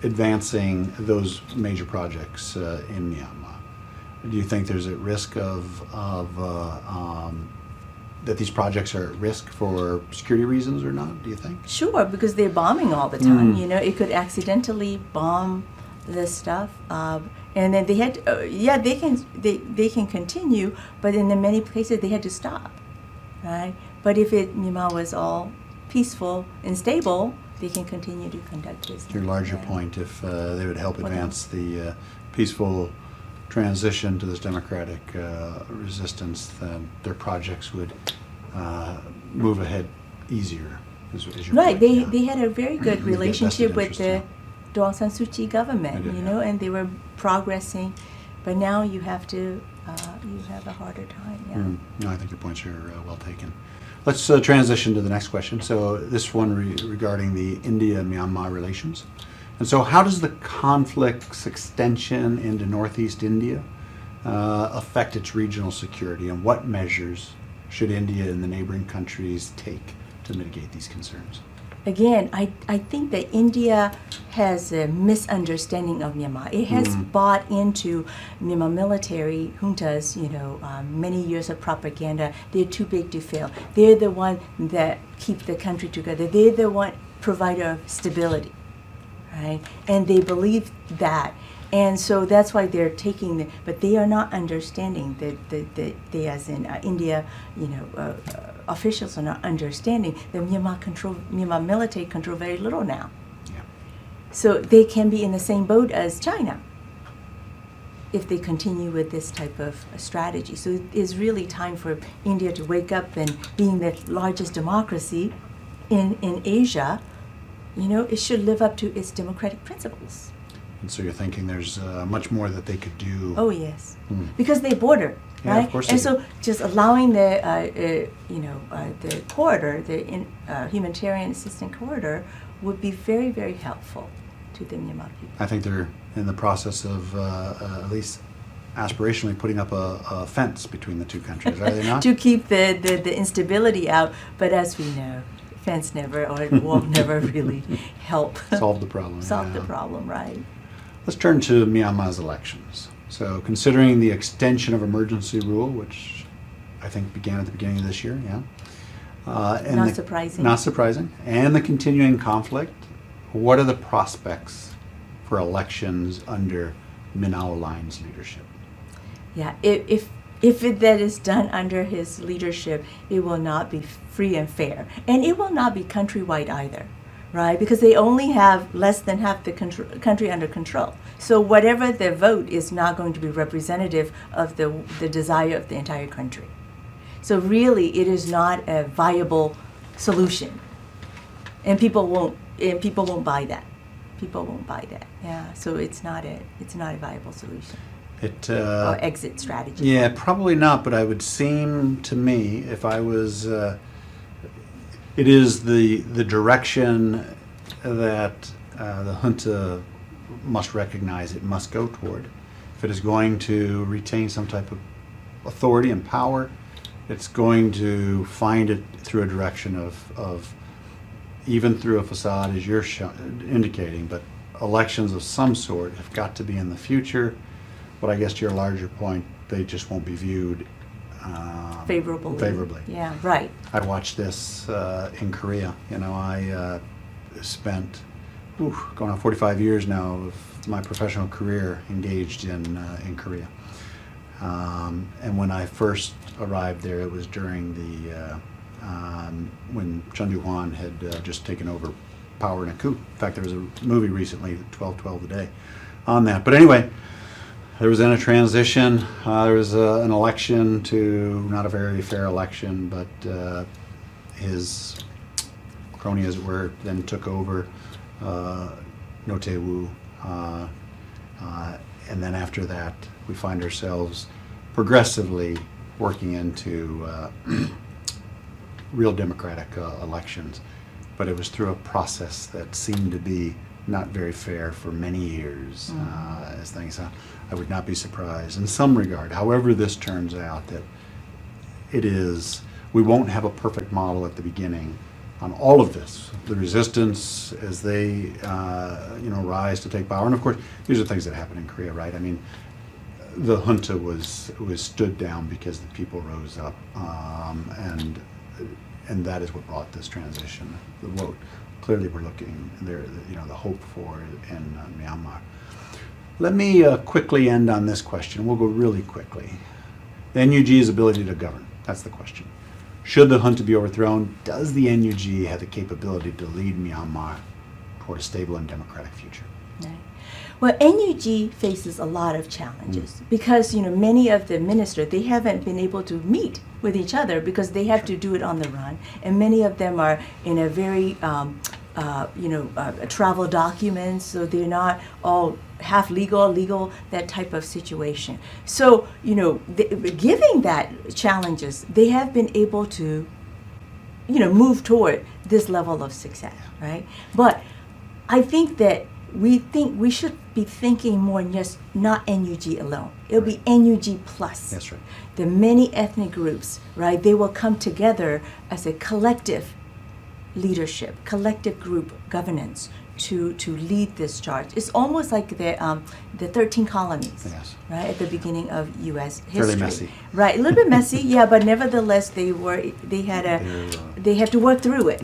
advancing those major projects in Myanmar. Do you think there's a risk of that these projects are at risk for security reasons or not? Do you think? Sure, because they're bombing all the time. It could accidentally bomb the stuff, and then they had they can continue, but in the many places they had to stop, right? But if Myanmar was all peaceful and stable, they can continue to conduct business. Your larger point, if they would help advance the peaceful transition to this democratic resistance, then their projects would move ahead easier. Is your right. point, They had a very good relationship with the Aung San Suu Kyi government, and they were progressing. But now you have a harder time. Yeah. No, I think your points are well taken. Let's transition to the next question. So this one regarding the India-Myanmar relations. And so how does the conflict's extension into Northeast India affect its regional security, and what measures should India and the neighboring countries take to mitigate these concerns? Again, I think that India has a misunderstanding of Myanmar. It has bought into Myanmar military juntas, many years of propaganda. They're too big to fail. They're the one that keep the country together. They're the one provider of stability, right? And they believe that. And so that's why they're taking but they are not understanding they as in India, officials are not understanding that Myanmar military control very little now. Yeah. So they can be in the same boat as China if they continue with this type of strategy. So it is really time for India to wake up, and being the largest democracy in Asia, it should live up to its democratic principles. And so you're thinking there's much more that they could do. Oh yes, because they border, Yeah, right? of course And they so just allowing the corridor, the humanitarian assistance corridor, would be very, very helpful to the Myanmar people. I think they're in the process of at least aspirationally putting up a fence between the two countries, are they not? To keep the instability out, but as we know, fence never or will never really help Solve the problem. solve the yeah. problem, right? Let's turn to Myanmar's elections. So considering the extension of emergency rule, which I think began at the beginning of this year, and Not surprising. Not surprising. And the continuing conflict, what are the prospects for elections under Min Aung Hlaing's leadership? Yeah, if that is done under his leadership, it will not be free and fair, and it will not be countrywide either, right? Because they only have less than half the country under control. So whatever their vote is not going to be representative of the desire of the entire country. So really, it is not a viable solution, and people won't buy that. People won't buy that. Yeah. So it's not a viable solution. Or exit strategy. Yeah, probably not, but I would seem to me, if I was, it is the direction that the junta must recognize it must go toward. If it is going to retain some type of authority and power, it's going to find it through a direction of even through a facade, as you're indicating, but elections of some sort have got to be in the future. But I guess to your larger point, they just won't be viewed favorably. Yeah, right. I watched this in Korea. I spent going on 45 years now of my professional career engaged in Korea. And when I first arrived there, it was during the when Chun Doo-hwan had just taken over power in a coup. In fact, there was a movie recently, 1212 the Day, on that. But anyway, there was then a transition. There was an election to not a very fair election, but his crony, as it were, then took over, No Tae-woo. And then after that, we find ourselves progressively working into real democratic elections. But it was through a process that seemed to be not very fair for many years, as things are. I would not be surprised in some regard, however this turns out, that we won't have a perfect model at the beginning on all of this. The resistance as they, rise to take power. And of course, these are things that happen in Korea, right? I mean, the junta was stood down because the people rose up, and that is what brought this transition. The vote. Clearly, we're looking there. The hope for in Myanmar. Let me quickly end on this question. We'll go really quickly. The NUG's ability to govern. That's the question. Should the junta be overthrown? Does the NUG have the capability to lead Myanmar toward a stable and democratic future? Right. Well, NUG faces a lot of challenges because many of the ministers, they haven't been able to meet with each other because they have to do it on the run, and many of them are in a very travel documents, so they're not all half legal, that type of situation. So giving that challenges, they have been able to move toward this level of success, right? But I think that we should be thinking more just not NUG alone. It'll be NUG plus. That's right. The many ethnic groups, right? They will come together as a collective leadership, collective group governance to lead this charge. It's almost like the 13 colonies, Yes. right, at the beginning of U.S. history. Fairly messy. Right, a little bit messy, yeah, but nevertheless they have to work through it.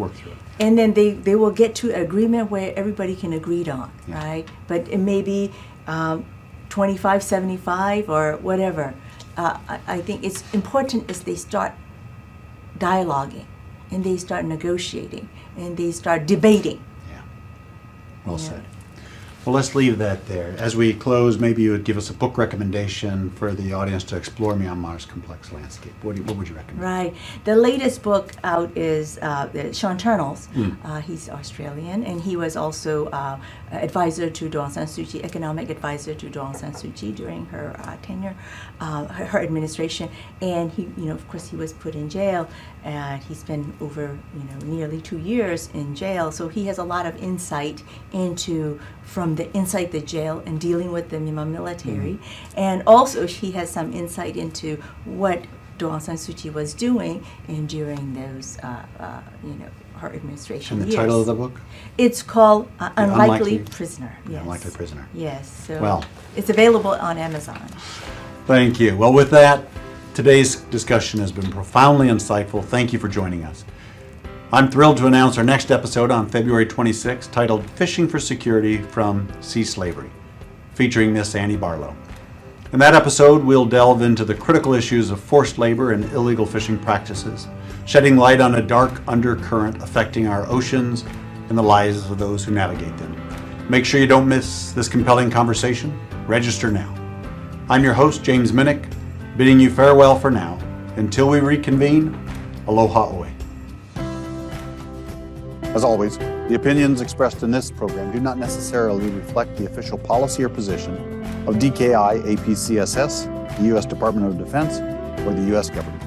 And then they will get to an agreement where everybody can agree on, right? But it may be 25, 75, or whatever. I think it's important as they start dialoguing and they start negotiating and they start debating. Yeah. Well said. Well, let's leave that there. As we close, maybe you would give us a book recommendation for the audience to explore Myanmar's complex landscape. What would you recommend? Right. The latest book out is Sean Turnell's. He's Australian, and he was also advisor to Daw Aung San Suu Kyi, economic advisor to Daw Aung San Suu Kyi during her tenure, her administration. And he, of course, he was put in jail. He spent over, nearly 2 years in jail. So he has a lot of insight from the inside the jail and dealing with the Myanmar military. And also he has some insight into what Daw Aung San Suu Kyi was doing during those, her administration And the years. title of the book? It's called Unlikely Unlikely Prisoner. Yes. Unlikely Prisoner. Yes. So Well. it's available on Amazon. Thank you. Well, with that, today's discussion has been profoundly insightful. Thank you for joining us. I'm thrilled to announce our next episode on February 26th, titled Fishing for Security from Sea Slavery, featuring Miss Annie Barlow. In that episode, we'll delve into the critical issues of forced labor and illegal fishing practices, shedding light on a dark undercurrent affecting our oceans and the lives of those who navigate them. Make sure you don't miss this compelling conversation. Register now. I'm your host, James Minnick, bidding you farewell for now. Until we reconvene, aloha oe. As always, the opinions expressed in this program do not necessarily reflect the official policy or position of DKI APCSS, the U.S. Department of Defense, or the U.S. government.